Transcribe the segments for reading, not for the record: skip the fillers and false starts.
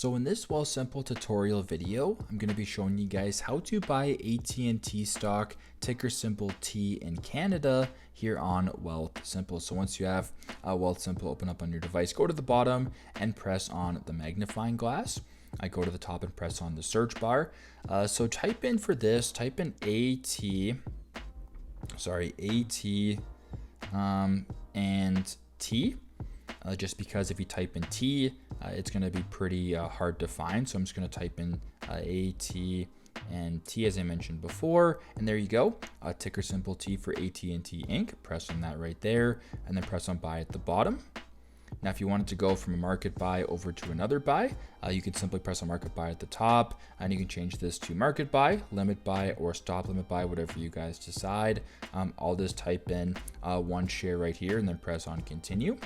So in this Wealthsimple tutorial video, I'm going to be showing you guys how to buy AT&T stock, ticker symbol T in Canada here on Wealthsimple. So once you have Wealthsimple open up on your device, go to the bottom and press on the magnifying glass. I go to the top and press on the search bar. So type in for this, type in AT and T. Just because if you type in T, it's going to be pretty hard to find. So I'm just going to type in AT and T as I mentioned before. And there you go. Ticker symbol T for AT&T Inc. Press on that right there and then press on buy at the bottom. Now, if you wanted to go from a market buy over to another buy, you can simply press on market buy at the top and you can change this to market buy, limit buy, or stop limit buy, whatever you guys decide. I'll just type in one share right here and then press on continue.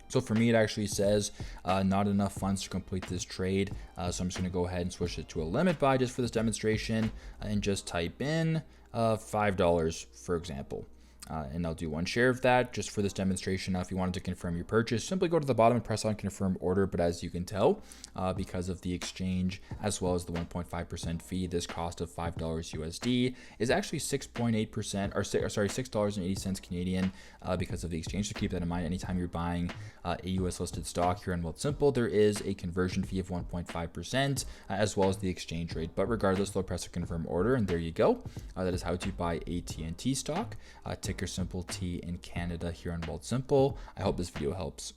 So for me, it actually says not enough funds to complete this trade. So I'm just going to go ahead and switch it to a limit buy just for this demonstration and just type in $5, for example. And I'll do one share of that just for this demonstration. Now, if you wanted to confirm your purchase, simply go to the bottom and press on confirm order. But as you can tell, because of the exchange as well as the 1.5% fee, this cost of $5 USD is actually 6.8% or sorry, $6.80 Canadian because of the exchange. So keep that in mind. Anytime you're buying a US listed stock here on Wealthsimple, there is a conversion fee of 1.5% as well as the exchange rate. But regardless, they'll press a confirm order, and there you go. That is how to buy AT&T stock. Ticker symbol T in Canada here on Wealthsimple. I hope this video helps.